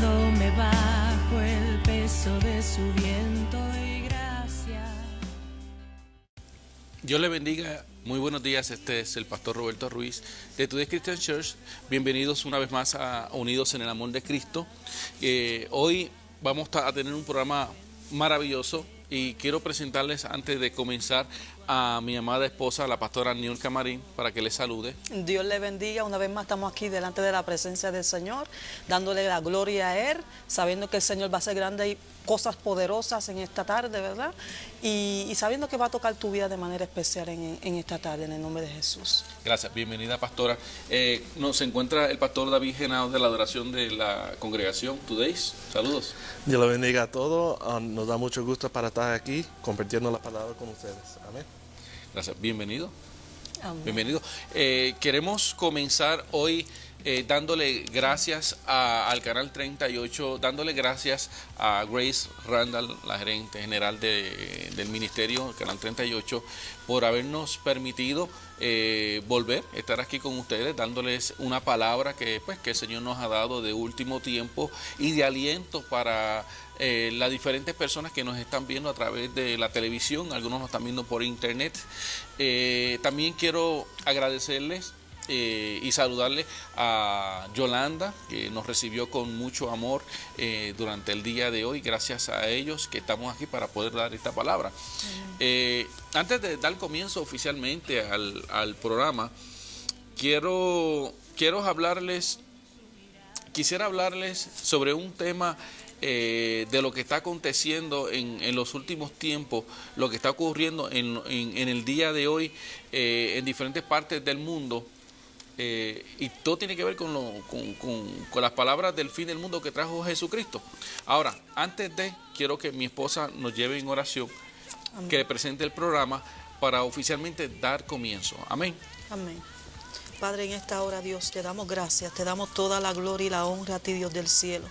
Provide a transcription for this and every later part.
me bajo el peso de su viento y gracia. Dios le bendiga, muy buenos días, este es el pastor Roberto Ruiz de Today Christian Church. Bienvenidos una vez más a Unidos en el Amor de Cristo. Hoy vamos a tener un programa maravilloso y quiero presentarles antes de comenzar a mi amada esposa, la pastora Niurka Marín, para que les salude. Dios le bendiga, una vez más estamos aquí delante de la presencia del Señor, dándole la gloria a Él, sabiendo que el Señor va a hacer grandes cosas poderosas en esta tarde, ¿verdad? Y sabiendo que va a tocar tu vida de manera especial en esta tarde, en el nombre de Jesús. Gracias, bienvenida pastora. Se encuentra el pastor David Genao de la adoración de la congregación Today's. Saludos. Dios le bendiga a todos. Nos da mucho gusto para estar aquí compartiendo la palabra con ustedes. Amén. Gracias, bienvenido. Amén. Bienvenido. Queremos comenzar hoy dándole gracias al Canal 38, dándole gracias a Grace Randall, la gerente general del ministerio, Canal 38, por habernos permitido volver a estar aquí con ustedes, dándoles una palabra que el Señor nos ha dado de último tiempo y de aliento para las diferentes personas que nos están viendo a través de la televisión, algunos nos están viendo por internet. También quiero agradecerles y saludarle a Yolanda, que nos recibió con mucho amor durante el día de hoy. Gracias a ellos que estamos aquí para poder dar esta palabra. Antes de dar comienzo oficialmente al programa, quisiera hablarles sobre un tema de lo que está aconteciendo en los últimos tiempos, lo que está ocurriendo en el día de hoy en diferentes partes del mundo. Y todo tiene que ver con las palabras del fin del mundo que trajo Jesucristo. Ahora, quiero que mi esposa nos lleve en oración, Amén. que le presente el programa para oficialmente dar comienzo. Amén. Amén. Padre, en esta hora, Dios, te damos gracias, te damos toda la gloria y la honra a ti, Dios del cielo,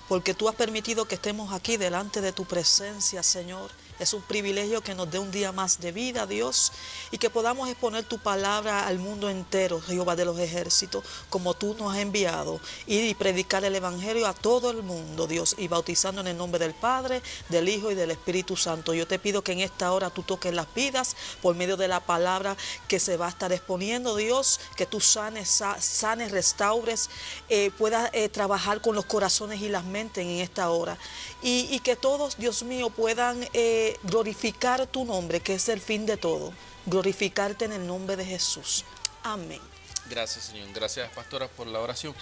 porque tú has permitido que estemos aquí delante de tu presencia, Señor. Es un privilegio que nos dé un día más de vida, Dios, y que podamos exponer tu palabra al mundo entero, Jehová de los ejércitos, como tú nos has enviado, y predicar el evangelio a todo el mundo, Dios, y bautizando en el nombre del Padre, del Hijo y del Espíritu Santo. Yo te pido que en esta hora tú toques las vidas por medio de la palabra que se va a estar exponiendo, Dios, que tú sanes, restaures, puedas trabajar con los corazones y las mentes en esta hora, y que todos, Dios mío, puedan glorificar tu nombre, que es el fin de todo, glorificarte en el nombre de Jesús. Amén. Gracias, Señor. Gracias, pastora, por la oración.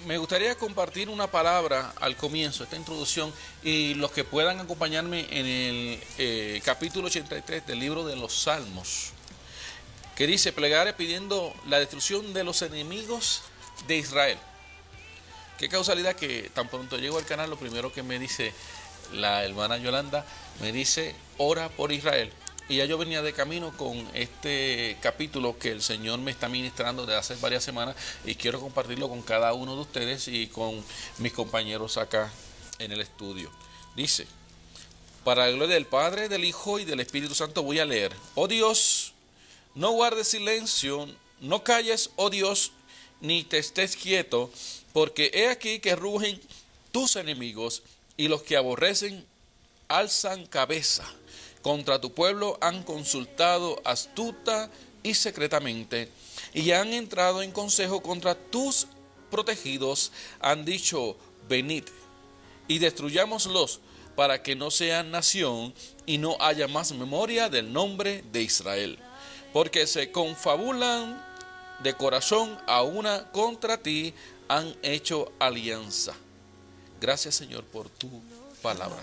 Me gustaría compartir una palabra al comienzo, esta introducción, y los que puedan acompañarme en el capítulo 83 del libro de los Salmos, que dice: plegaré pidiendo la destrucción de los enemigos de Israel. Qué causalidad que tan pronto llego al canal, lo primero que me dice la hermana Yolanda, me dice: ora por Israel. Y ya yo venía de camino con este capítulo que el Señor me está ministrando desde hace varias semanas, y quiero compartirlo con cada uno de ustedes y con mis compañeros acá en el estudio. Dice: para la gloria del Padre, del Hijo y del Espíritu Santo voy a leer. Oh Dios, no guardes silencio, no calles, oh Dios, ni te estés quieto, porque he aquí que rugen tus enemigos, y los que aborrecen alzan cabeza. Contra tu pueblo han consultado astuta y secretamente, y han entrado en consejo contra tus protegidos. Han dicho: venid y destruyámoslos, para que no sean nación y no haya más memoria del nombre de Israel. Porque se confabulan de corazón a una contra ti, han hecho alianza. Gracias, Señor, por tu palabra.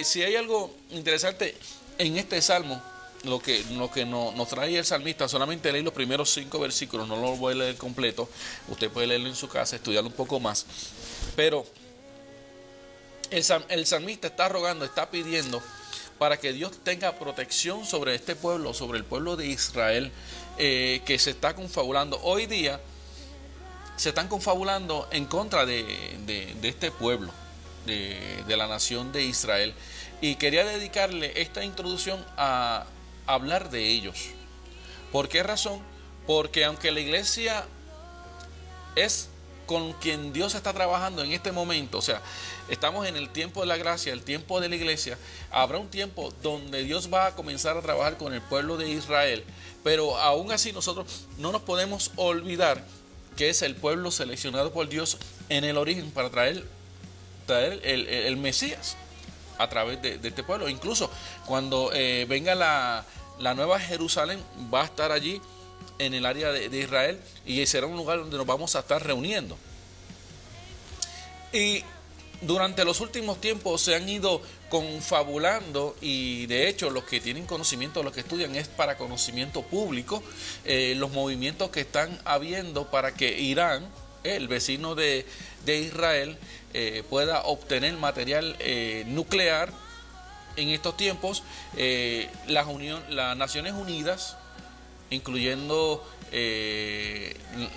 Si hay algo interesante en este salmo, lo que nos trae el salmista, solamente leí los primeros 5 versículos, no lo voy a leer completo, usted puede leerlo en su casa, estudiarlo un poco más, pero el salmista está rogando, está pidiendo para que Dios tenga protección sobre este pueblo, sobre el pueblo de Israel, que se está confabulando. Hoy día se están confabulando en contra de este pueblo, de la nación de Israel, y quería dedicarle esta introducción a hablar de ellos. ¿Por qué razón? Porque aunque la iglesia es con quien Dios está trabajando en este momento, o sea, estamos en el tiempo de la gracia, el tiempo de la iglesia, habrá un tiempo donde Dios va a comenzar a trabajar con el pueblo de Israel, pero aún así nosotros no nos podemos olvidar que es el pueblo seleccionado por Dios en el origen para traer el Mesías a través de este pueblo. Incluso cuando venga la nueva Jerusalén, va a estar allí en el área de Israel, y será un lugar donde nos vamos a estar reuniendo. Y durante los últimos tiempos se han ido confabulando, y de hecho los que tienen conocimiento, los que estudian, es para conocimiento público, los movimientos que están habiendo para que Irán, el vecino de Israel, pueda obtener material nuclear en estos tiempos. Las Naciones Unidas, incluyendo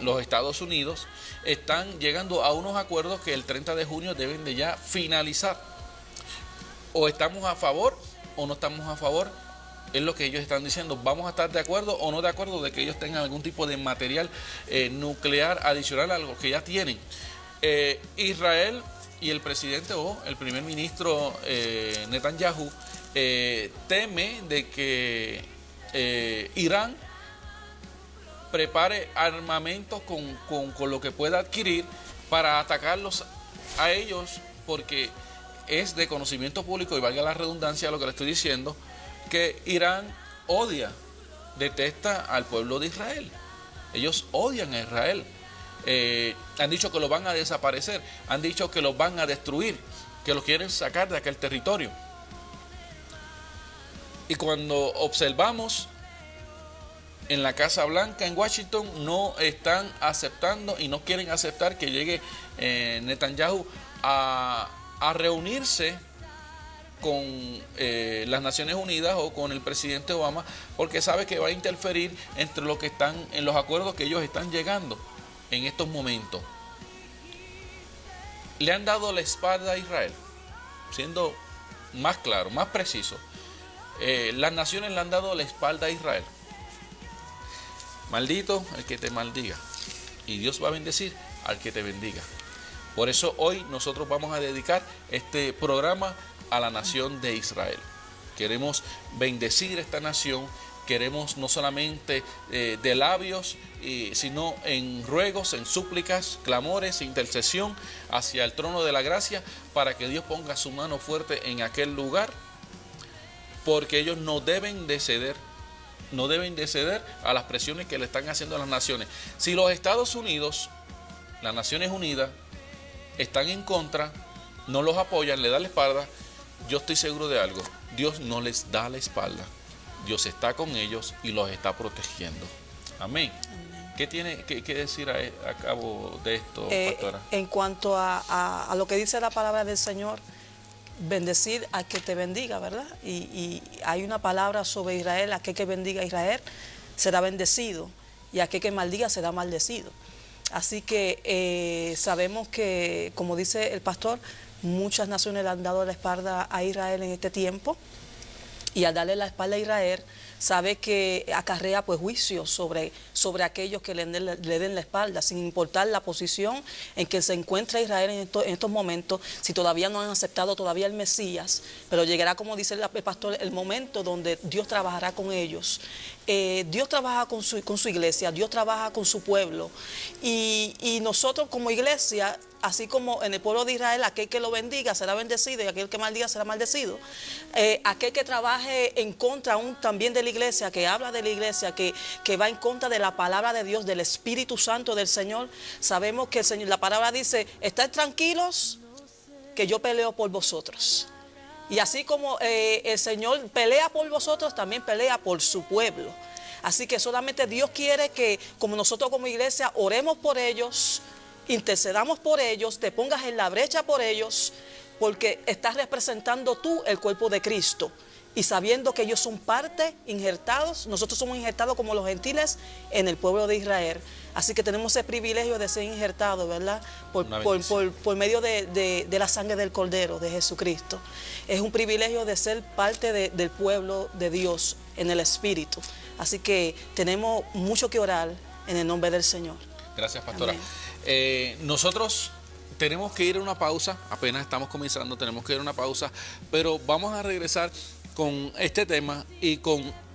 los Estados Unidos, están llegando a unos acuerdos que el 30 de junio deben de ya finalizar. O estamos a favor o no estamos a favor, es lo que ellos están diciendo. Vamos a estar de acuerdo o no de acuerdo de que ellos tengan algún tipo de material nuclear adicional a lo que ya tienen. Israel y el presidente o el primer ministro Netanyahu teme de que Irán prepare armamentos con lo que pueda adquirir para atacarlos a ellos, porque es de conocimiento público, y valga la redundancia lo que le estoy diciendo, que Irán detesta al pueblo de Israel. Ellos odian a Israel. Han dicho que lo van a desaparecer, han dicho que los van a destruir, que los quieren sacar de aquel territorio. Y cuando observamos en la Casa Blanca en Washington, no están aceptando y no quieren aceptar que llegue Netanyahu a reunirse con las Naciones Unidas o con el presidente Obama, porque sabe que va a interferir entre lo que están en los acuerdos que ellos están llegando en estos momentos. Le han dado la espalda a Israel, siendo más claro, más preciso. Las naciones le han dado la espalda a Israel. Maldito el que te maldiga, y Dios va a bendecir al que te bendiga. Por eso hoy nosotros vamos a dedicar este programa a la nación de Israel. Queremos bendecir esta nación, queremos no solamente de labios, sino en ruegos, en súplicas, clamores, intercesión hacia el trono de la gracia, para que Dios ponga su mano fuerte en aquel lugar, porque ellos no deben de ceder a las presiones que le están haciendo a las naciones. Si los Estados Unidos, las Naciones Unidas, están en contra, no los apoyan, le dan la espalda, yo estoy seguro de algo: Dios no les da la espalda. Dios está con ellos y los está protegiendo. Amén. ¿Qué tiene que decir a cabo de esto, pastora? En cuanto a lo que dice la palabra del Señor, bendecir al que te bendiga, ¿verdad? Y hay una palabra sobre Israel: aquel que bendiga a Israel será bendecido, y aquel que maldiga será maldecido. Así que sabemos que, como dice el pastor, muchas naciones le han dado la espalda a Israel en este tiempo, y al darle la espalda a Israel, sabe que acarrea pues juicio sobre aquellos que le den la espalda, sin importar la posición en que se encuentra Israel en estos momentos, si todavía no han aceptado todavía el Mesías. Pero llegará, como dice el pastor, el momento donde Dios trabajará con ellos. Dios trabaja con su iglesia, Dios trabaja con su pueblo, y nosotros como iglesia, así como en el pueblo de Israel, aquel que lo bendiga será bendecido y aquel que maldiga será maldecido. Aquel que trabaje en contra aún también de la iglesia, que habla de la iglesia, que va en contra de la palabra de Dios, del Espíritu Santo del Señor, sabemos que el Señor, la palabra dice: estad tranquilos, que yo peleo por vosotros. Y así como el Señor pelea por vosotros, también pelea por su pueblo. Así que solamente Dios quiere que, como nosotros como iglesia, oremos por ellos, intercedamos por ellos, te pongas en la brecha por ellos, porque estás representando tú el cuerpo de Cristo. Y sabiendo que ellos son parte, injertados, nosotros somos injertados como los gentiles en el pueblo de Israel. Así que tenemos ese privilegio de ser injertados, ¿verdad? Por medio de la sangre del Cordero, de Jesucristo. Es un privilegio de ser parte del pueblo de Dios en el Espíritu. Así que tenemos mucho que orar en el nombre del Señor. Gracias, pastora. Nosotros tenemos que ir a una pausa, apenas estamos comenzando, tenemos que ir a una pausa, pero vamos a regresar con este tema y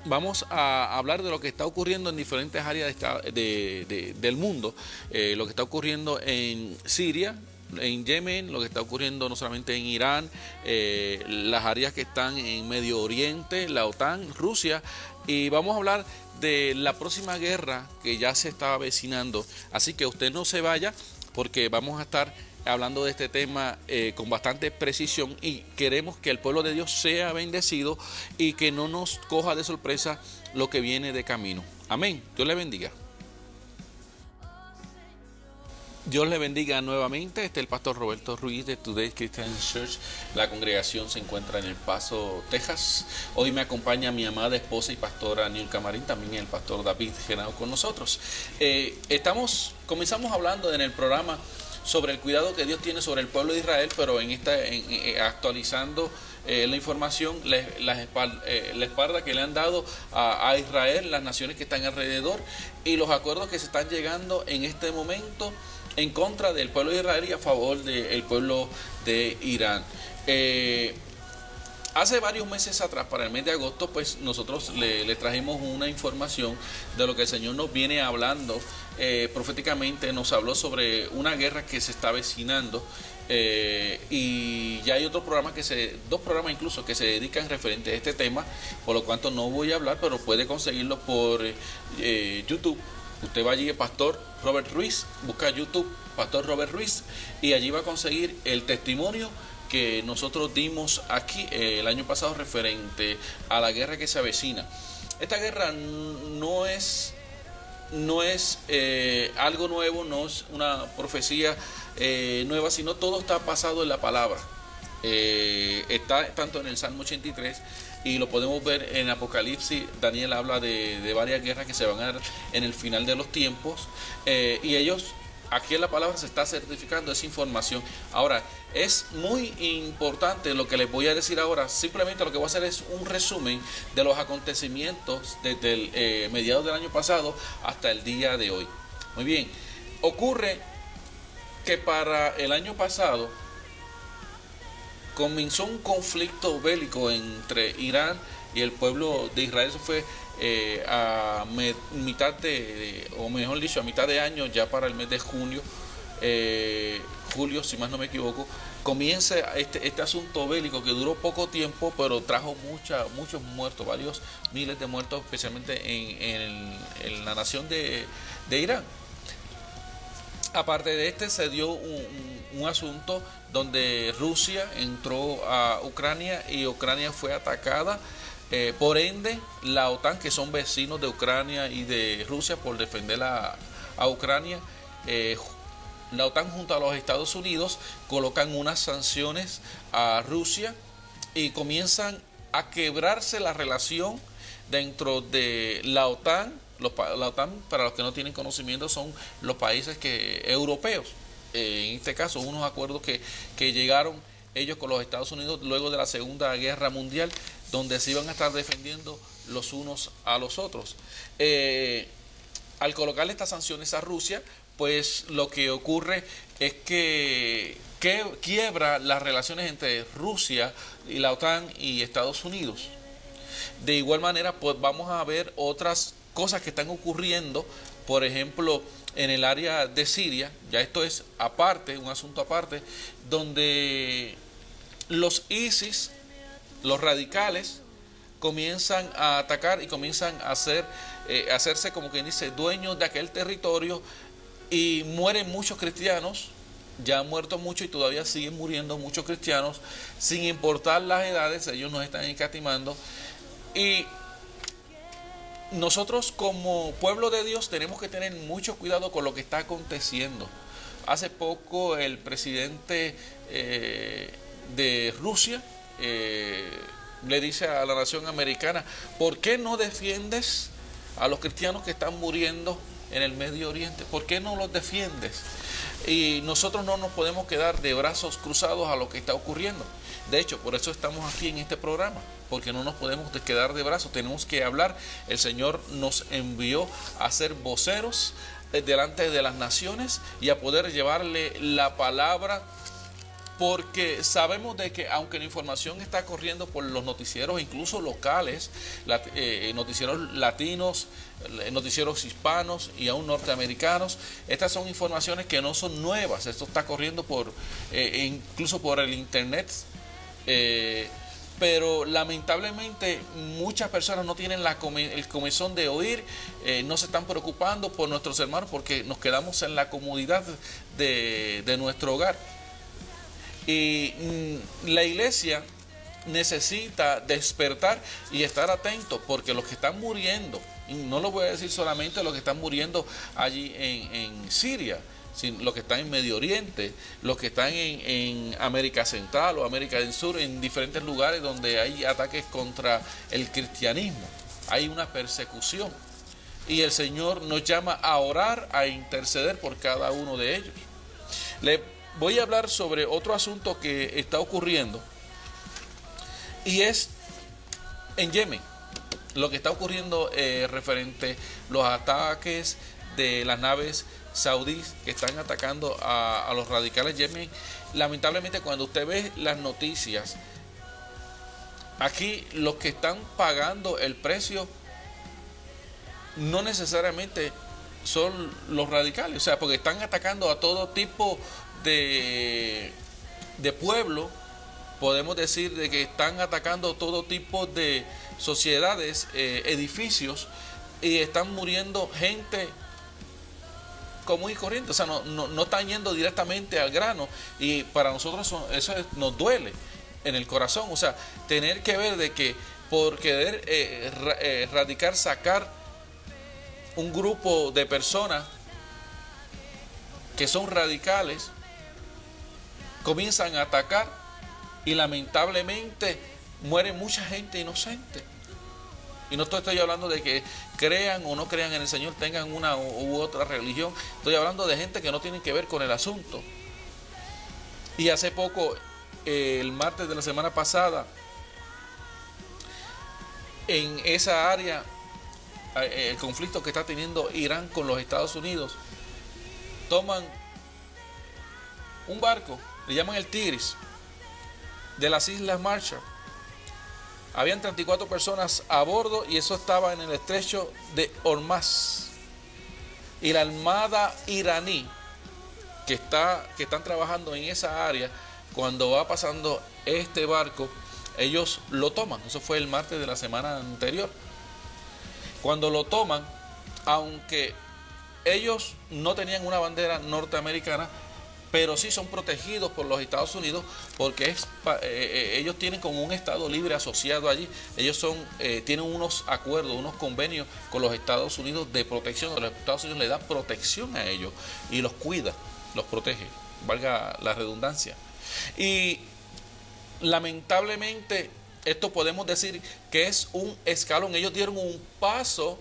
vamos a hablar de lo que está ocurriendo en diferentes áreas del mundo, lo que está ocurriendo en Siria, en Yemen, lo que está ocurriendo no solamente en Irán, las áreas que están en Medio Oriente, la OTAN, Rusia, y vamos a hablar de la próxima guerra que ya se está avecinando. Así que usted no se vaya, porque vamos a estar hablando de este tema con bastante precisión, y queremos que el pueblo de Dios sea bendecido y que no nos coja de sorpresa lo que viene de camino. Amén. Dios le bendiga. Dios le bendiga nuevamente. Este es el pastor Roberto Ruiz de Today Christian Church. La congregación se encuentra en El Paso, Texas. Hoy me acompaña mi amada esposa y pastora Niurka Marín, también el pastor David Genao con nosotros. Comenzamos hablando en el programa sobre el cuidado que Dios tiene sobre el pueblo de Israel, pero actualizando la información, la espalda que le han dado a Israel, las naciones que están alrededor, y los acuerdos que se están llegando en este momento en contra del pueblo de Israel y a favor del pueblo de Irán. Hace varios meses atrás, para el mes de agosto, pues nosotros le trajimos una información de lo que el Señor nos viene hablando proféticamente. Nos habló sobre una guerra que se está avecinando, y ya hay dos programas incluso que se dedican referente a este tema, por lo cual no voy a hablar, pero puede conseguirlo por YouTube. Usted va allí, Pastor Robert Ruiz, busca YouTube, Pastor Robert Ruiz, y allí va a conseguir el testimonio que nosotros dimos aquí el año pasado referente a la guerra que se avecina. Esta guerra no es algo nuevo, no es una profecía nueva, sino todo está basado en la palabra. Está tanto en el Salmo 83 y lo podemos ver en Apocalipsis. Daniel habla de varias guerras que se van a dar en el final de los tiempos, y aquí en la palabra se está certificando esa información. Ahora, es muy importante lo que les voy a decir ahora. Simplemente lo que voy a hacer es un resumen de los acontecimientos desde el mediados del año pasado hasta el día de hoy. Muy bien, ocurre que para el año pasado comenzó un conflicto bélico entre Irán y el pueblo de Israel. Eso fue a mitad de año, ya para el mes de junio, julio, si más no me equivoco, comienza este asunto bélico que duró poco tiempo, pero trajo muchos muertos, varios miles de muertos, especialmente en la nación de Irán. Aparte de se dio un asunto donde Rusia entró a Ucrania y Ucrania fue atacada. Por ende, la OTAN, que son vecinos de Ucrania y de Rusia, por defender a Ucrania, la OTAN junto a los Estados Unidos colocan unas sanciones a Rusia y comienzan a quebrarse la relación dentro de la OTAN. La OTAN, para los que no tienen conocimiento, son los países europeos. En este caso, unos acuerdos que llegaron ellos con los Estados Unidos luego de la Segunda Guerra Mundial, donde se iban a estar defendiendo los unos a los otros. Al colocarle estas sanciones a Rusia, pues lo que ocurre es que quiebra las relaciones entre Rusia y la OTAN y Estados Unidos. De igual manera, pues vamos a ver otras cosas que están ocurriendo, por ejemplo, en el área de Siria. Ya esto es aparte, un asunto aparte, donde los ISIS, los radicales, comienzan a atacar y comienzan a hacerse, como quien dice, dueños de aquel territorio, y mueren muchos cristianos. Ya han muerto muchos y todavía siguen muriendo muchos cristianos, sin importar las edades. Ellos nos están escatimando, y nosotros como pueblo de Dios tenemos que tener mucho cuidado con lo que está aconteciendo. Hace poco el presidente de Rusia le dice a la nación americana: ¿por qué no defiendes a los cristianos que están muriendo en el Medio Oriente? ¿Por qué no los defiendes? Y nosotros no nos podemos quedar de brazos cruzados a lo que está ocurriendo. De hecho, por eso estamos aquí en este programa, porque no nos podemos quedar de brazos, tenemos que hablar. El Señor nos envió a ser voceros, delante de las naciones y a poder llevarle la palabra, porque sabemos de que aunque la información está corriendo por los noticieros, incluso locales, noticieros latinos, noticieros hispanos y aún norteamericanos, estas son informaciones que no son nuevas. Esto está corriendo incluso por el internet, pero lamentablemente muchas personas no tienen el comezón de oír, no se están preocupando por nuestros hermanos porque nos quedamos en la comodidad de nuestro hogar. Y la iglesia necesita despertar y estar atento, porque los que están muriendo, y no lo voy a decir solamente los que están muriendo allí en Siria, sino los que están en Medio Oriente, los que están en América Central o América del Sur, en diferentes lugares donde hay ataques contra el cristianismo, hay una persecución. Y el Señor nos llama a orar, a interceder por cada uno de ellos. Voy a hablar sobre otro asunto que está ocurriendo, y es en Yemen, lo que está ocurriendo referente a los ataques de las naves saudíes que están atacando a los radicales de Yemen. Lamentablemente, cuando usted ve las noticias, aquí los que están pagando el precio no necesariamente son los radicales, o sea, porque están atacando a todo tipo de pueblo. Podemos decir de que están atacando todo tipo de sociedades, edificios, y están muriendo gente común y corriente. O sea, no están yendo directamente al grano, y para nosotros eso nos duele en el corazón. O sea, tener que ver de que por querer sacar un grupo de personas que son radicales, comienzan a atacar y lamentablemente muere mucha gente inocente. Y no estoy hablando de que crean o no crean en el Señor, tengan una u otra religión. Estoy hablando de gente que no tienen que ver con el asunto. Y hace poco, el martes de la semana pasada, en esa área, el conflicto que está teniendo Irán con los Estados Unidos, toman un barco, le llaman el Tigris, de las Islas Marshall. Habían 34 personas a bordo, y eso estaba en el estrecho de Hormuz. Y la armada iraní que están trabajando en esa área, cuando va pasando este barco, ellos lo toman. Eso fue el martes de la semana anterior. Cuando lo toman, aunque ellos no tenían una bandera norteamericana, pero sí son protegidos por los Estados Unidos, porque ellos tienen como un Estado libre asociado allí. Ellos tienen unos acuerdos, unos convenios con los Estados Unidos de protección. Los Estados Unidos le da protección a ellos y los cuida, los protege, valga la redundancia. Y lamentablemente esto podemos decir que es un escalón. Ellos dieron un paso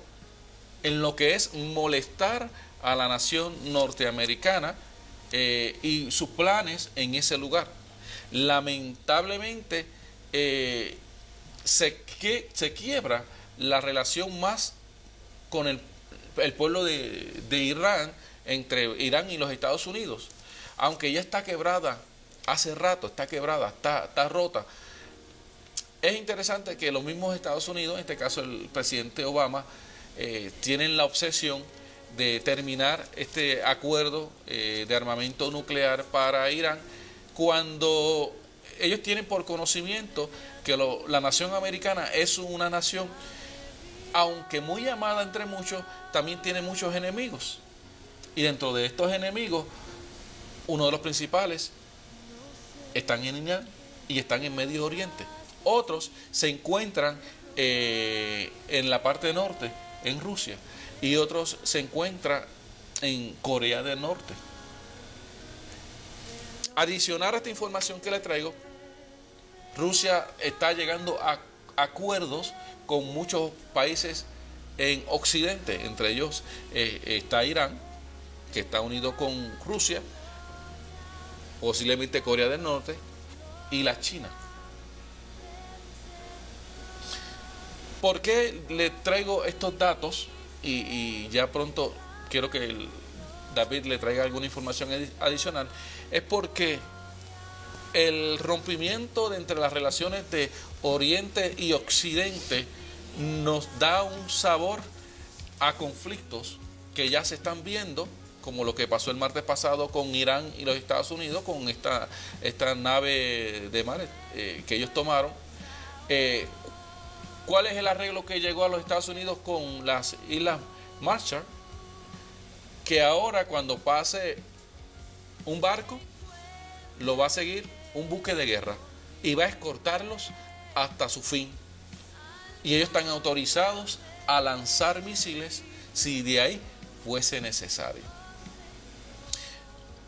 en lo que es molestar a la nación norteamericana y sus planes en ese lugar. Lamentablemente se quiebra la relación más con el pueblo de Irán, entre Irán y los Estados Unidos, aunque ya está quebrada hace rato, está rota. Es interesante que los mismos Estados Unidos, en este caso el presidente Obama, tienen la obsesión de terminar este acuerdo de armamento nuclear para Irán, cuando ellos tienen por conocimiento que la nación americana es una nación, aunque muy amada entre muchos, también tiene muchos enemigos. Y dentro de estos enemigos, uno de los principales están en Irán y están en Medio Oriente. Otros se encuentran en la parte norte, en Rusia, y otros se encuentran en Corea del Norte. Adicionar a esta información que le traigo, Rusia está llegando a acuerdos con muchos países en Occidente. Entre ellos está Irán, que está unido con Rusia, posiblemente Corea del Norte y la China. ¿Por qué le traigo estos datos? Y ya pronto quiero que David le traiga alguna información adicional, es porque el rompimiento de entre las relaciones de Oriente y Occidente nos da un sabor a conflictos que ya se están viendo, como lo que pasó el martes pasado con Irán y los Estados Unidos, con esta nave de mar que ellos tomaron. ¿Cuál es el arreglo que llegó a los Estados Unidos con las Islas Marshall? Que ahora cuando pase un barco, lo va a seguir un buque de guerra y va a escoltarlos hasta su fin. Y ellos están autorizados a lanzar misiles si de ahí fuese necesario.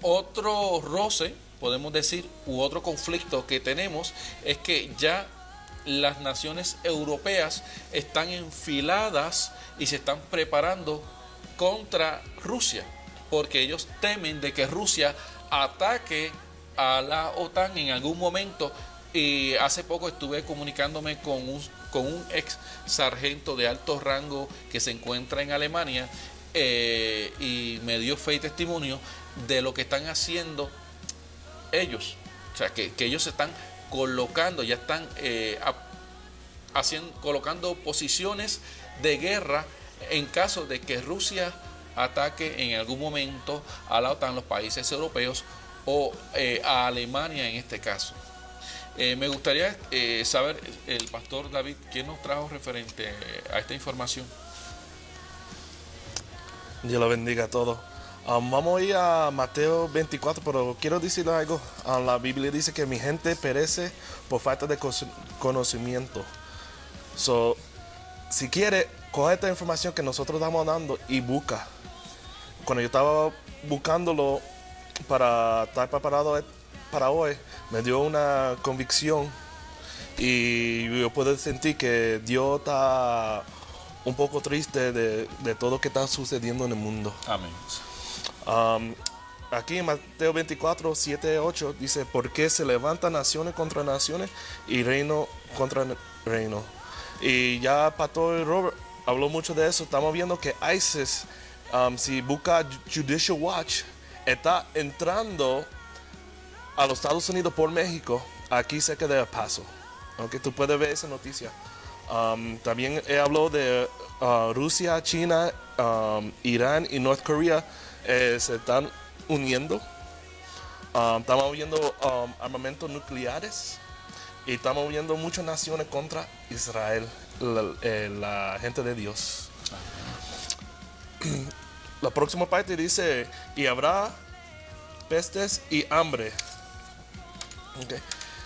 Otro roce, podemos decir, u otro conflicto que tenemos es que ya las naciones europeas están enfiladas y se están preparando contra Rusia, porque ellos temen de que Rusia ataque a la OTAN en algún momento. Y hace poco estuve comunicándome con un ex sargento de alto rango que se encuentra en Alemania, y me dio fe y testimonio de lo que están haciendo ellos. O sea, que ellos se están colocando, ya están colocando posiciones de guerra en caso de que Rusia ataque en algún momento a la OTAN, los países europeos, o a Alemania en este caso. Me gustaría saber, el pastor David, ¿qué nos trajo referente a esta información? Dios lo bendiga a todos. Vamos a ir a Mateo 24, pero quiero decirle algo. La Biblia dice que mi gente perece por falta de conocimiento. Si quiere, coge esta información que nosotros estamos dando y busca. Cuando yo estaba buscándolo para estar preparado para hoy, me dio una convicción y yo puedo sentir que Dios está un poco triste de todo lo que está sucediendo en el mundo. Amén. Aquí en Mateo 24, 7, 8 dice: porque se levantan naciones contra naciones y reino contra reino. Y ya Pastor Robert habló mucho de eso. Estamos viendo que ISIS, si busca Judicial Watch, está entrando a los Estados Unidos por México, aquí cerca de El Paso. Okay, tú puedes ver esa noticia. También habló de Rusia, China, Irán y North Korea se están uniendo. Estamos viendo armamentos nucleares y estamos viendo muchas naciones contra Israel, la gente de Dios. La próxima parte dice: y habrá pestes y hambre. Okay.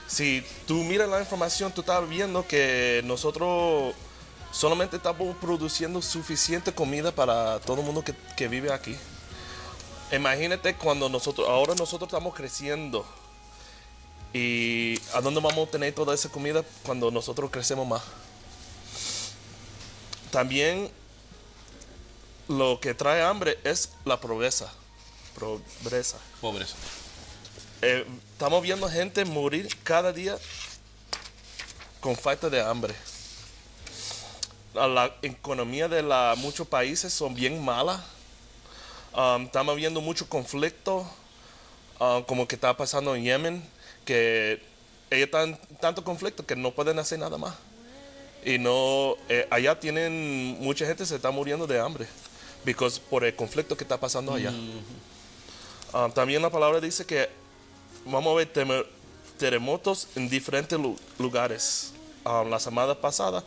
Si tú miras la información, tú estás viendo que nosotros solamente estamos produciendo suficiente comida para todo el mundo que vive aquí. Imagínate cuando ahora nosotros estamos creciendo, y ¿a dónde vamos a tener toda esa comida cuando nosotros crecemos más? También lo que trae hambre es la pobreza. Estamos viendo gente morir cada día con falta de hambre. La economía de muchos países son bien malas. Estamos viendo mucho conflicto, como que está pasando en Yemen, que ellos están tanto conflicto que no pueden hacer nada más. Y allá tienen mucha gente se está muriendo de hambre por el conflicto que está pasando allá. También la palabra dice que vamos a ver terremotos en diferentes lugares. La semana pasada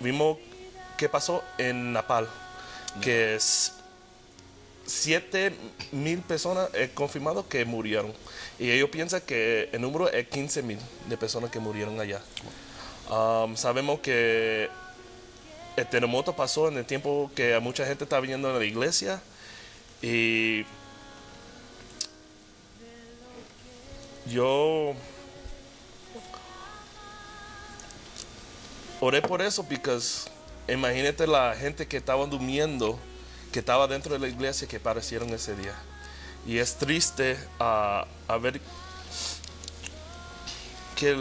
vimos qué pasó en Nepal, que 7,000 personas confirmado que murieron. Y ellos piensan que el número es 15,000 de personas que murieron allá. Sabemos que el terremoto pasó en el tiempo que mucha gente está viniendo a la iglesia. Y yo oré por eso, porque imagínate la gente que estaba durmiendo, que estaba dentro de la iglesia, que aparecieron ese día. Y es triste a ver que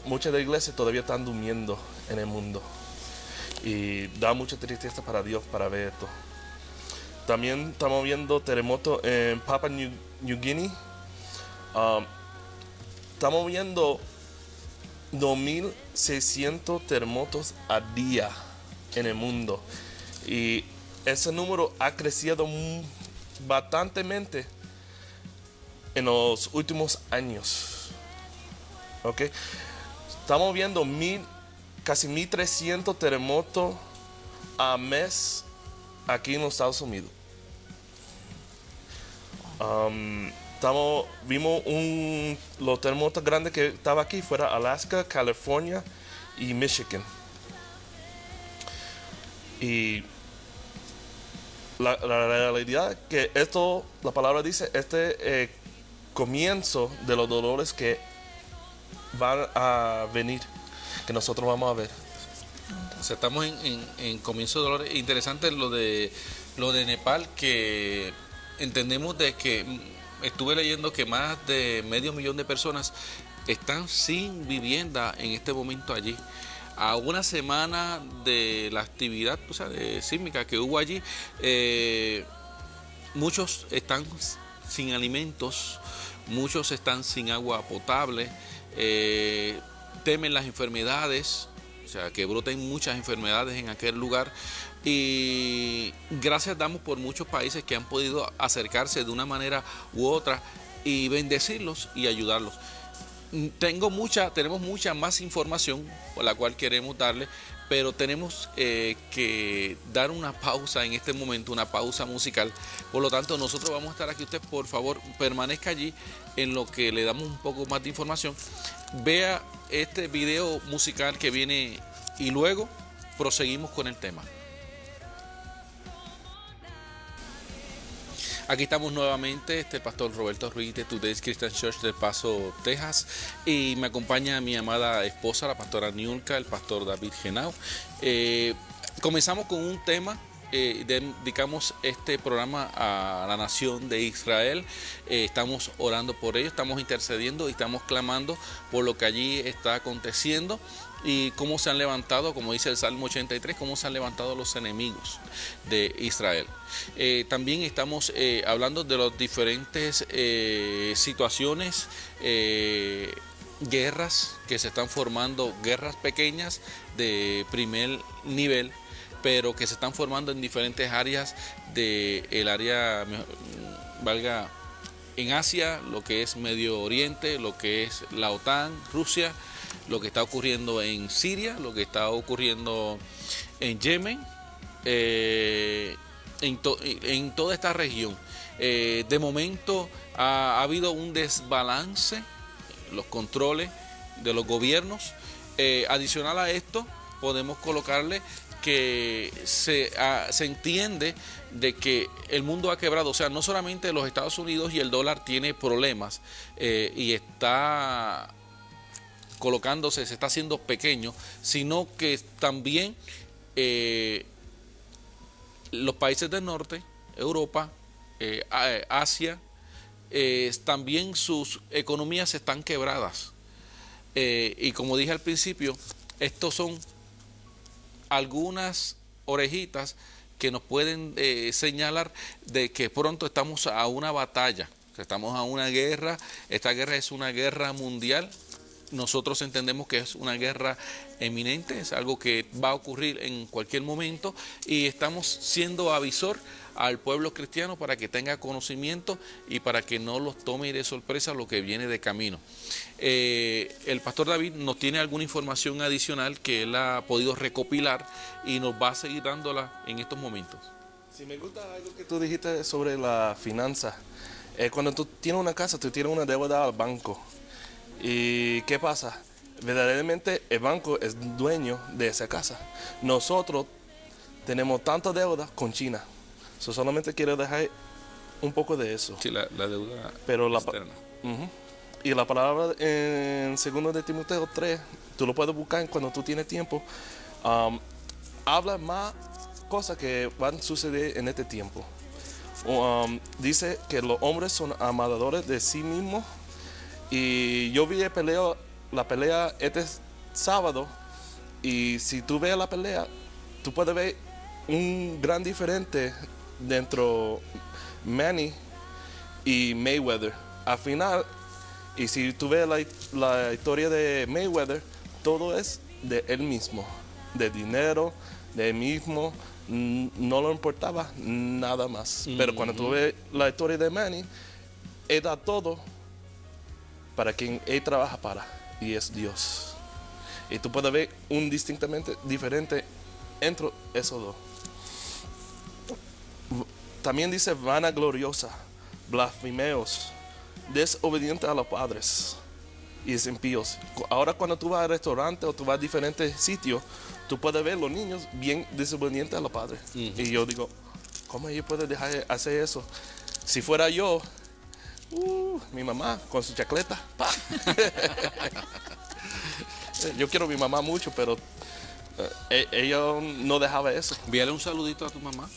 muchas de las iglesias todavía están durmiendo en el mundo. Y da mucha tristeza para Dios para ver esto. También estamos viendo terremotos en Papua New Guinea. Estamos viendo 2.600 terremotos al día en el mundo. Y ese número ha crecido bastantemente en los últimos años. ¿Ok? Estamos viendo casi 1.300 terremotos a mes aquí en los Estados Unidos. Vimos los terremotos grandes que estaba aquí fuera Alaska, California y Michigan. Y la realidad que esto, la palabra dice, comienzo de los dolores que van a venir, que nosotros vamos a ver. O sea, estamos en comienzo de dolores. Interesante lo de Nepal, que entendemos de que estuve leyendo que más de 500,000 de personas están sin vivienda en este momento allí. A una semana de la actividad, o sea, sísmica que hubo allí, muchos están sin alimentos, muchos están sin agua potable, temen las enfermedades, o sea, que broten muchas enfermedades en aquel lugar. Y gracias damos por muchos países que han podido acercarse de una manera u otra y bendecirlos y ayudarlos. Tenemos mucha más información por la cual queremos darle, pero tenemos que dar una pausa en este momento, una pausa musical. Por lo tanto, nosotros vamos a estar aquí. Usted, por favor, permanezca allí en lo que le damos un poco más de información. Vea este video musical que viene y luego proseguimos con el tema. Aquí estamos nuevamente, pastor Roberto Ruiz de Today's Christian Church del Paso, Texas, y me acompaña mi amada esposa, la pastora Niulka, el pastor David Genao. Comenzamos con un tema, dedicamos este programa a la nación de Israel. Estamos orando por ellos, estamos intercediendo y estamos clamando por lo que allí está aconteciendo y cómo se han levantado, como dice el Salmo 83, cómo se han levantado los enemigos de Israel. También estamos hablando de las diferentes situaciones, guerras que se están formando, guerras pequeñas de primer nivel, pero que se están formando en diferentes áreas del área, valga, en Asia, lo que es Medio Oriente, lo que es la OTAN, Rusia, lo que está ocurriendo en Siria, lo que está ocurriendo en Yemen, en toda esta región. De momento ha habido un desbalance, los controles de los gobiernos. Adicional a esto, podemos colocarle que se entiende de que el mundo ha quebrado. O sea, no solamente los Estados Unidos y el dólar tiene problemas y está colocándose, se está haciendo pequeño, sino que también los países del norte, Europa, Asia, también sus economías están quebradas. Y como dije al principio, estos son algunas orejitas que nos pueden señalar de que pronto estamos a una batalla, que estamos a una guerra. Esta guerra es una guerra mundial. Nosotros entendemos que es una guerra eminente, es algo que va a ocurrir en cualquier momento y estamos siendo avisor al pueblo cristiano para que tenga conocimiento y para que no los tome de sorpresa lo que viene de camino. El pastor David nos tiene alguna información adicional que él ha podido recopilar y nos va a seguir dándola en estos momentos. Si me gusta algo que tú dijiste sobre la finanza. Cuando tú tienes una casa, tú tienes una deuda al banco. ¿Y qué pasa? Verdaderamente el banco es dueño de esa casa. Nosotros tenemos tanta deuda con China. Solamente quiero dejar un poco de eso. Sí, la deuda externa. Y la palabra en 2 de Timoteo 3, tú lo puedes buscar cuando tú tienes tiempo. Habla más cosas que van a suceder en este tiempo. Dice que los hombres son amadores de sí mismos. Y yo vi la pelea este sábado, y si tú ves la pelea, tú puedes ver un gran diferente dentro Manny y Mayweather. Al final, y si tú ves la historia de Mayweather, todo es de él mismo, de dinero, de él mismo, no le importaba nada más. Pero cuando tú ves la historia de Manny, él da todo para quien él trabaja para, y es Dios. Y tú puedes ver un distintamente diferente entre esos dos. También dice vanagloriosa, blasfemeos, desobedientes a los padres y impíos. Ahora cuando tú vas al restaurante o tú vas a diferentes sitios, tú puedes ver los niños bien desobedientes a los padres. Y yo digo, ¿cómo ellos pueden dejar de hacer eso? Si fuera yo, mi mamá con su chacleta, ¡pa! Yo quiero a mi mamá mucho, pero ella no dejaba eso. Envíale un saludito a tu mamá.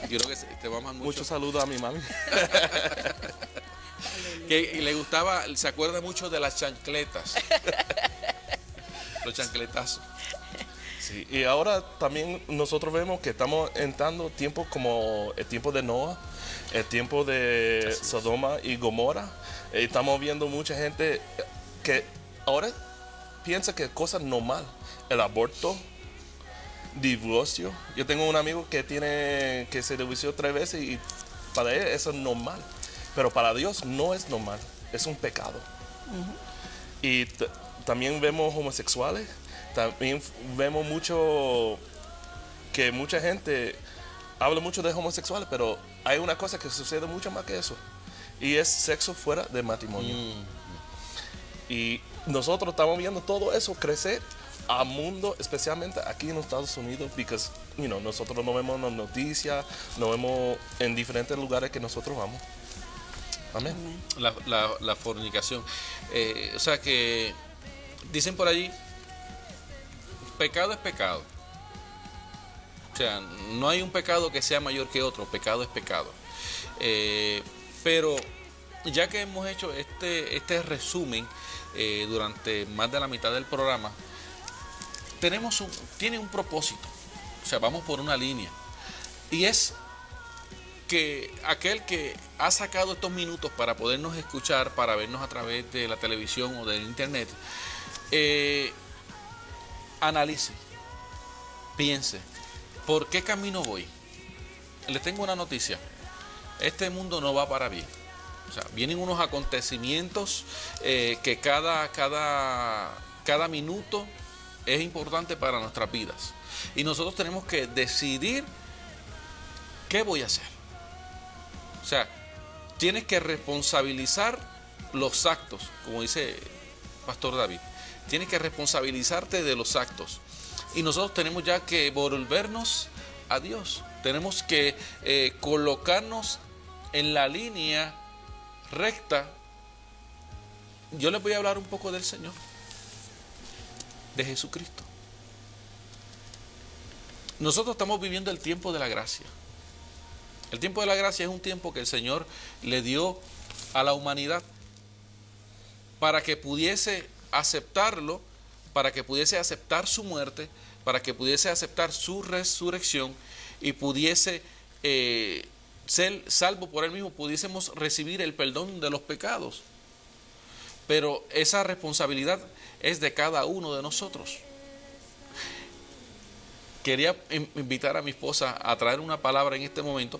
Yo creo que te va a amar mucho. Muchos saludos a mi mami. Que le gustaba, se acuerda mucho de las chancletas. Los chancletazos. Sí, y ahora también nosotros vemos que estamos entrando tiempos como el tiempo de Noah, el tiempo de Sodoma y Gomorra. Estamos viendo mucha gente que ahora piensa que es cosa normal. El aborto, divorcio. Yo tengo un amigo que se divorció 3 veces y para él eso es normal. Pero para Dios no es normal, es un pecado. Y también vemos homosexuales, también vemos que mucha gente habla mucho de homosexuales, pero hay una cosa que sucede mucho más que eso, y es sexo fuera de matrimonio. Y nosotros estamos viendo todo eso crecer al mundo, especialmente aquí en los Estados Unidos, porque nosotros no vemos las noticias, no vemos en diferentes lugares que nosotros vamos. Amén. La fornicación. O sea que dicen por allí, pecado es pecado. O sea, no hay un pecado que sea mayor que otro, pecado es pecado. Pero ya que hemos hecho este resumen durante más de la mitad del programa, tiene un propósito. O sea, vamos por una línea. Y es que aquel que ha sacado estos minutos para podernos escuchar, para vernos a través de la televisión o del internet, analice, piense, ¿por qué camino voy? Les tengo una noticia, este mundo no va para bien. O sea, vienen unos acontecimientos que cada minuto es importante para nuestras vidas. Y nosotros tenemos que decidir qué voy a hacer. O sea, tienes que responsabilizar los actos, como dice Pastor David. Tienes que responsabilizarte de los actos. Y nosotros tenemos ya que volvernos a Dios. Tenemos que colocarnos en la línea recta. Yo les voy a hablar un poco del Señor, de Jesucristo. Nosotros estamos viviendo el tiempo de la gracia. El tiempo de la gracia es un tiempo que el Señor le dio a la humanidad para que pudiese aceptarlo, para que pudiese aceptar su muerte, para que pudiese aceptar su resurrección y pudiese ser salvo por Él mismo, pudiésemos recibir el perdón de los pecados. Pero esa responsabilidad es de cada uno de nosotros. Quería invitar a mi esposa a traer una palabra en este momento,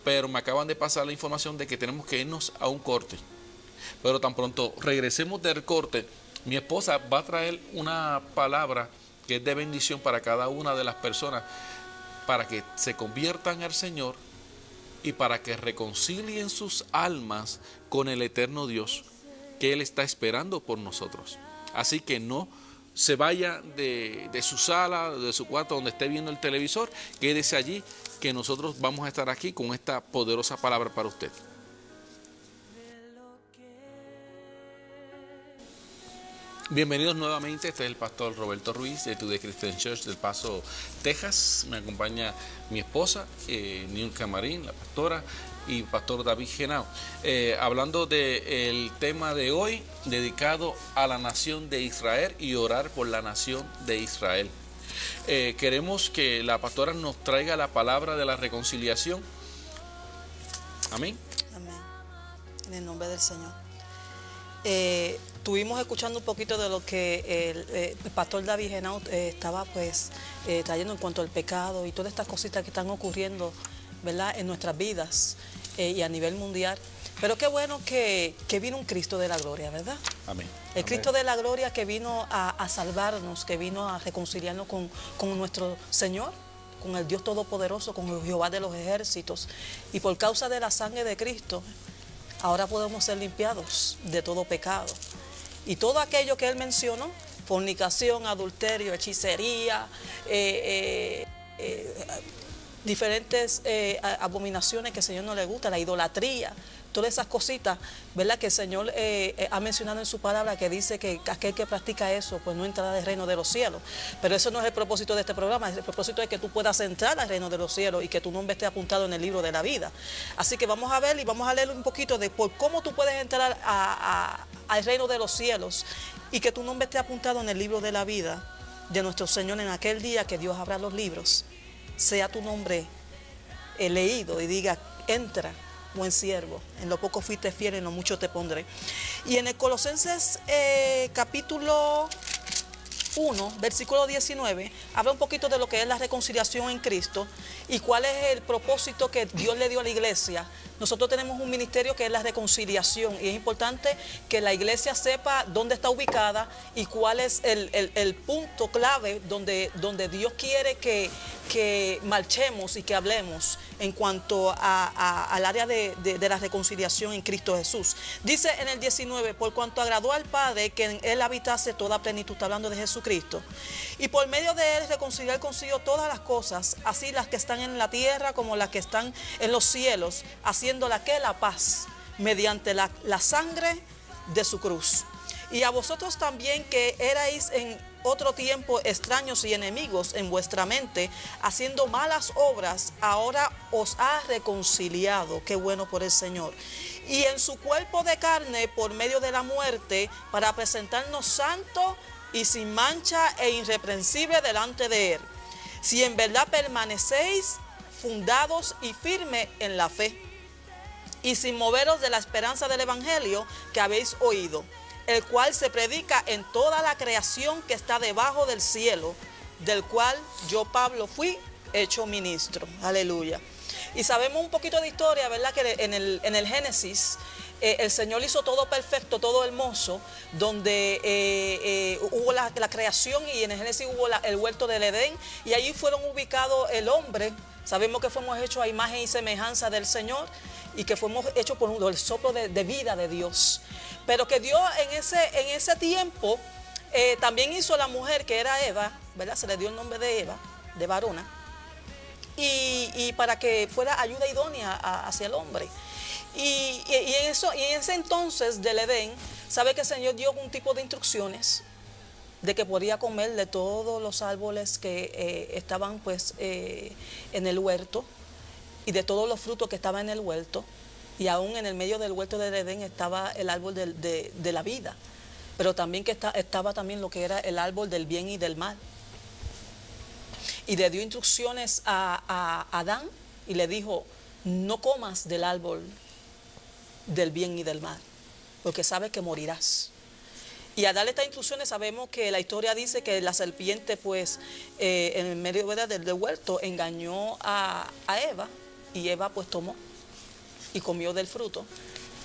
pero me acaban de pasar la información de que tenemos que irnos a un corte. Pero tan pronto regresemos del corte, mi esposa va a traer una palabra que es de bendición para cada una de las personas, para que se conviertan al Señor y para que reconcilien sus almas con el eterno Dios, que Él está esperando por nosotros. Así que no se vaya de su sala, de su cuarto donde esté viendo el televisor, quédese allí, que nosotros vamos a estar aquí con esta poderosa palabra para usted. Bienvenidos nuevamente, este es el pastor Roberto Ruiz de Today Christian Church del Paso, Texas. Me acompaña mi esposa, Nilka Marín, la pastora, y pastor David Genao, hablando del tema de hoy dedicado a la nación de Israel y orar por la nación de Israel. Queremos que la pastora nos traiga la palabra de la reconciliación, Amén. Amén. En el nombre del Señor. Estuvimos escuchando un poquito de lo que el pastor David Genao estaba pues trayendo en cuanto al pecado y todas estas cositas que están ocurriendo, ¿verdad?, en nuestras vidas y a nivel mundial. Pero qué bueno que vino un Cristo de la gloria, ¿verdad? Amén. El Cristo de la gloria que vino a salvarnos, que vino a reconciliarnos con nuestro Señor, con el Dios Todopoderoso, con el Jehová de los ejércitos. Y por causa de la sangre de Cristo, ahora podemos ser limpiados de todo pecado. Y todo aquello que Él mencionó, fornicación, adulterio, hechicería, diferentes abominaciones que al Señor no le gusta, la idolatría, todas esas cositas, ¿verdad?, que el Señor ha mencionado en su palabra, que dice que aquel que practica eso pues no entrará al reino de los cielos. Pero eso no es el propósito de este programa. El propósito es que tú puedas entrar al reino de los cielos y que tu nombre esté apuntado en el libro de la vida. Así que vamos a ver y vamos a leer un poquito de por cómo tú puedes entrar al reino de los cielos y que tu nombre esté apuntado en el libro de la vida de nuestro Señor en aquel día que Dios abra los libros. Sea tu nombre leído y diga: entra, buen siervo, en lo poco fuiste fiel, en lo mucho te pondré. Y en el Colosenses capítulo 1, versículo 19, habla un poquito de lo que es la reconciliación en Cristo y cuál es el propósito que Dios le dio a la iglesia. Nosotros tenemos un ministerio que es la reconciliación y es importante que la iglesia sepa dónde está ubicada y cuál es el punto clave donde Dios quiere que marchemos y que hablemos en cuanto al área de la reconciliación en Cristo Jesús. Dice en el 19: por cuanto agradó al Padre que en Él habitase toda plenitud, está hablando de Jesucristo, y por medio de Él reconciliar consigo todas las cosas, así las que están en la tierra como las que están en los cielos, haciéndola que la paz mediante la sangre de su cruz. Y a vosotros también, que erais en otro tiempo extraños y enemigos en vuestra mente, haciendo malas obras, ahora os ha reconciliado, qué bueno por el Señor, y en su cuerpo de carne por medio de la muerte, para presentarnos santos y sin mancha e irreprensible delante de Él, si en verdad permanecéis fundados y firmes en la fe, y sin moveros de la esperanza del Evangelio que habéis oído, el cual se predica en toda la creación que está debajo del cielo, del cual yo, Pablo, fui hecho ministro. Aleluya. Y sabemos un poquito de historia, ¿verdad?, que en el Génesis el Señor hizo todo perfecto, todo hermoso, donde hubo la creación, y en el Génesis hubo el huerto del Edén, y allí fueron ubicados el hombre. Sabemos que fuimos hechos a imagen y semejanza del Señor y que fuimos hechos por el soplo de vida de Dios. Pero que Dios en ese tiempo también hizo a la mujer, que era Eva, ¿verdad? Se le dio el nombre de Eva, de varona, y para que fuera ayuda idónea hacia el hombre. Y en ese entonces del Edén, sabe que el Señor dio un tipo de instrucciones de que podía comer de todos los árboles que estaban pues en el huerto, y de todos los frutos que estaban en el huerto, y aún en el medio del huerto del Edén estaba el árbol de la vida, pero también que estaba también lo que era el árbol del bien y del mal. Y le dio instrucciones a Adán y le dijo: no comas del árbol del bien y del mal, porque sabes que morirás. Y al darle estas instrucciones, sabemos que la historia dice que la serpiente pues en el medio, ¿verdad?, del huerto engañó a Eva, y Eva pues tomó y comió del fruto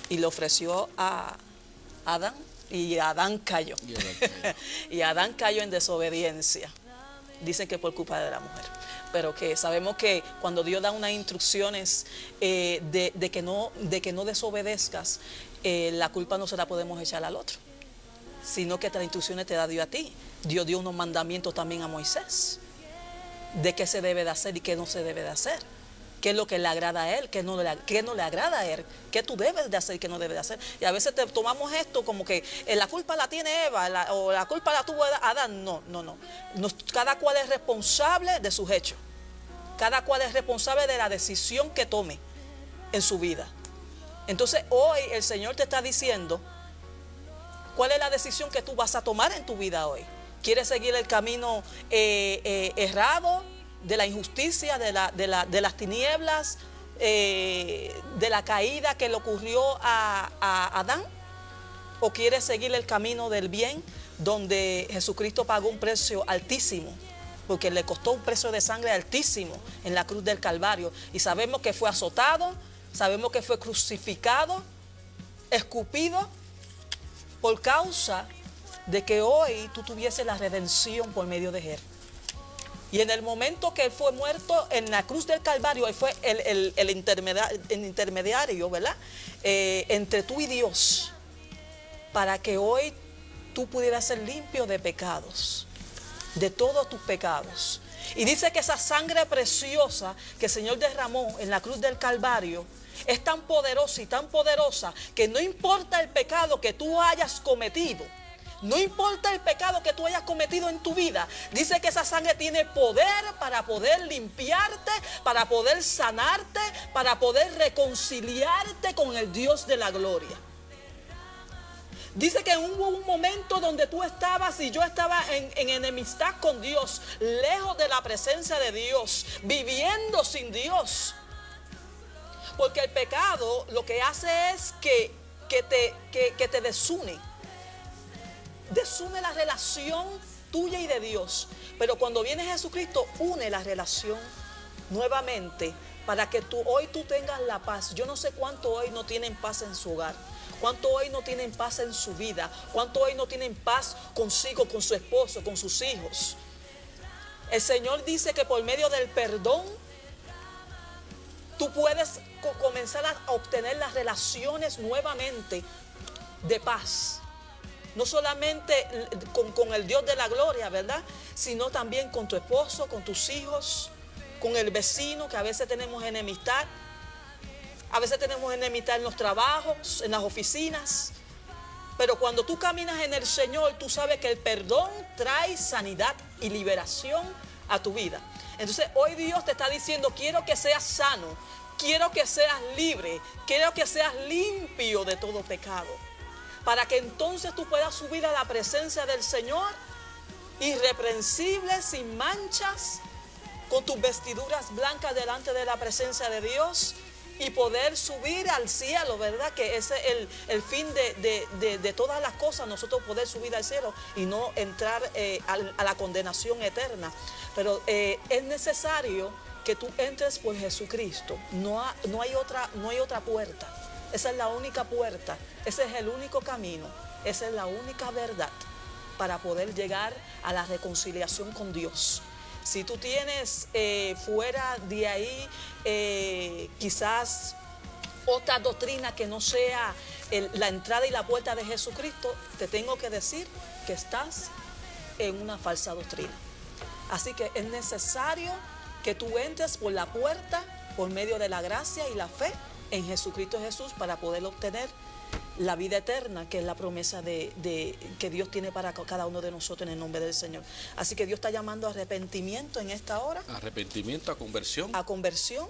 y le ofreció a Adán, y Adán cayó. Y Adán cayó en desobediencia. Dicen que por culpa de la mujer, pero que sabemos que cuando Dios da unas instrucciones de que no desobedezcas, la culpa no se la podemos echar al otro, sino que las instrucciones te da Dios a ti. Dios dio unos mandamientos también a Moisés de qué se debe de hacer y qué no se debe de hacer, qué es lo que le agrada a él, qué no le agrada a él, qué tú debes de hacer y qué no debes de hacer. Y a veces tomamos esto como que la culpa la tiene Eva o la culpa la tuvo Adán. No. Cada cual es responsable de sus hechos. Cada cual es responsable de la decisión que tome en su vida. Entonces hoy el Señor te está diciendo cuál es la decisión que tú vas a tomar en tu vida hoy. ¿Quieres seguir el camino errado de la injusticia, de las tinieblas, de la caída que le ocurrió a Adán? ¿O quieres seguir el camino del bien, donde Jesucristo pagó un precio altísimo? Porque le costó un precio de sangre altísimo en la cruz del Calvario. Y sabemos que fue azotado, sabemos que fue crucificado, escupido, por causa de que hoy tú tuvieses la redención por medio de Él. Y en el momento que Él fue muerto en la cruz del Calvario, Él fue el intermediario, ¿verdad? Entre tú y Dios, para que hoy tú pudieras ser limpio de pecados, de todos tus pecados. Y dice que esa sangre preciosa que el Señor derramó en la cruz del Calvario es tan poderosa y tan poderosa que no importa el pecado que tú hayas cometido, no importa el pecado que tú hayas cometido en tu vida, dice que esa sangre tiene poder para poder limpiarte, para poder sanarte, para poder reconciliarte con el Dios de la gloria. Dice que hubo un momento donde tú estabas y yo estaba en enemistad con Dios, lejos de la presencia de Dios, viviendo sin Dios. Porque el pecado lo que hace es que te desune la relación tuya y de Dios. Pero cuando viene Jesucristo, une la relación nuevamente para que hoy tú tengas la paz. Yo no sé cuánto hoy no tienen paz en su hogar, cuánto hoy no tienen paz en su vida, cuánto hoy no tienen paz consigo, con su esposo, con sus hijos. El Señor dice que por medio del perdón tú puedes comenzar a obtener las relaciones nuevamente de paz. No solamente con el Dios de la gloria, ¿verdad? Sino también con tu esposo, con tus hijos, con el vecino, que a veces tenemos enemistad. A veces tenemos enemistad en los trabajos, en las oficinas. Pero cuando tú caminas en el Señor, tú sabes que el perdón trae sanidad y liberación a tu vida. Entonces hoy Dios te está diciendo: quiero que seas sano, quiero que seas libre, quiero que seas limpio de todo pecado, para que entonces tú puedas subir a la presencia del Señor irreprensible, sin manchas, con tus vestiduras blancas delante de la presencia de Dios, y poder subir al cielo, ¿verdad? Que ese es el fin de todas las cosas, nosotros poder subir al cielo y no entrar a la condenación eterna. Pero es necesario que tú entres por Jesucristo. No hay otra puerta. Esa es la única puerta, ese es el único camino, esa es la única verdad para poder llegar a la reconciliación con Dios. Si tú tienes fuera de ahí quizás otra doctrina que no sea la entrada y la puerta de Jesucristo, te tengo que decir que estás en una falsa doctrina. Así que es necesario que tú entres por la puerta por medio de la gracia y la fe en Jesucristo Jesús, para poder obtener la vida eterna, que es la promesa que Dios tiene para cada uno de nosotros en el nombre del Señor. Así que Dios está llamando a arrepentimiento en esta hora. Arrepentimiento, a conversión. A conversión.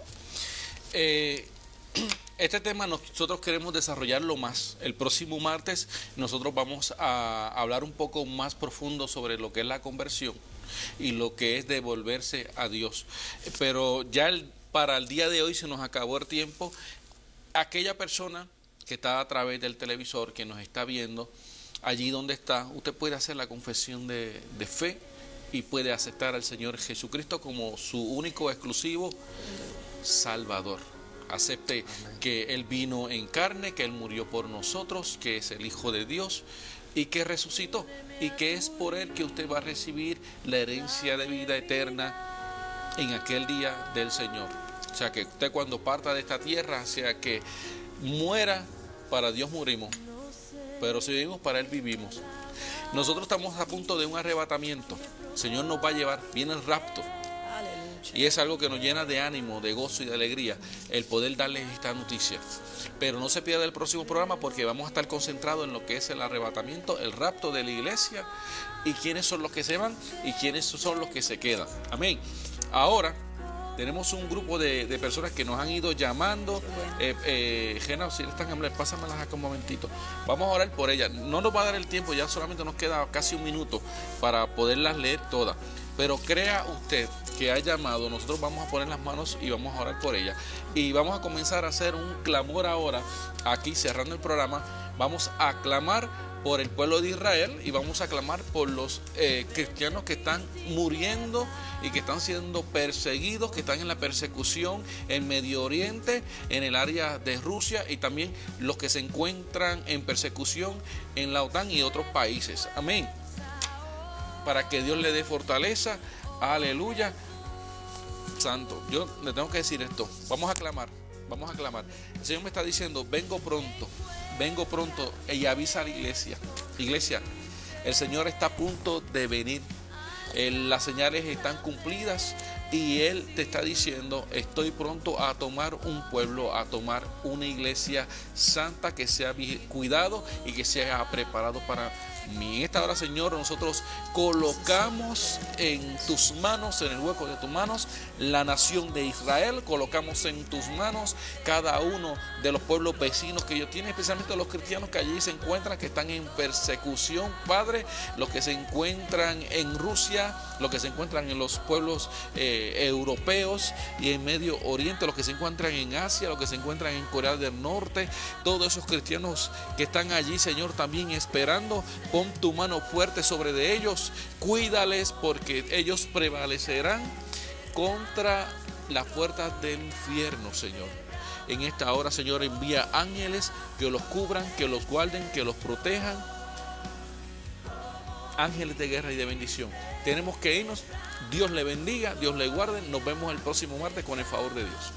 Este tema nosotros queremos desarrollarlo más. El próximo martes nosotros vamos a hablar un poco más profundo sobre lo que es la conversión y lo que es devolverse a Dios. Pero ya para el día de hoy se nos acabó el tiempo. Aquella persona que está a través del televisor, que nos está viendo, allí donde está, usted puede hacer la confesión de fe y puede aceptar al Señor Jesucristo como su único, exclusivo Salvador. Acepte que Él vino en carne, que Él murió por nosotros, que es el Hijo de Dios y que resucitó, y que es por Él que usted va a recibir la herencia de vida eterna en aquel día del Señor. O sea, que usted cuando parta de esta tierra, sea que muera, para Dios morimos, pero si vivimos, para Él vivimos. Nosotros estamos a punto de un arrebatamiento. El Señor nos va a llevar, viene el rapto. Aleluya. Y es algo que nos llena de ánimo, de gozo y de alegría, el poder darles esta noticia. Pero no se pierda el próximo programa, porque vamos a estar concentrados en lo que es el arrebatamiento, el rapto de la iglesia, y quiénes son los que se van y quiénes son los que se quedan. Amén. Ahora tenemos un grupo de personas que nos han ido llamando. Gena, si están hablando, pásamelas acá un momentito. Vamos a orar por ellas. No nos va a dar el tiempo, ya solamente nos queda casi un minuto para poderlas leer todas. pero crea usted que ha llamado, nosotros vamos a poner las manos y vamos a orar por ella. Y vamos a comenzar a hacer un clamor ahora, aquí cerrando el programa. Vamos a clamar por el pueblo de Israel y vamos a clamar por los cristianos que están muriendo y que están siendo perseguidos, que están en la persecución en Medio Oriente, en el área de Rusia, y también los que se encuentran en persecución en la OTAN y otros países. Amén. Para que Dios le dé fortaleza. Aleluya. Santo, yo le tengo que decir esto. Vamos a clamar. El Señor me está diciendo, vengo pronto, y avisa a la iglesia. Iglesia, el Señor está a punto de venir. Las señales están cumplidas y Él te está diciendo, estoy pronto a tomar un pueblo, a tomar una iglesia santa que sea cuidado y que sea preparado para mí. En esta hora, Señor, nosotros colocamos en tus manos, en el hueco de tus manos, la nación de Israel. Colocamos en tus manos cada uno de los pueblos vecinos que ellos tienen, especialmente los cristianos que allí se encuentran, que están en persecución, Padre, los que se encuentran en Rusia, los que se encuentran en los pueblos europeos y en Medio Oriente, los que se encuentran en Asia, los que se encuentran en Corea del Norte, todos esos cristianos que están allí, Señor, también esperando. Pon tu mano fuerte sobre de ellos, cuídales, porque ellos prevalecerán contra las puertas del infierno, Señor. En esta hora, Señor, envía ángeles que los cubran, que los guarden, que los protejan. Ángeles de guerra y de bendición. Tenemos que irnos. Dios le bendiga, Dios le guarde. Nos vemos el próximo martes con el favor de Dios.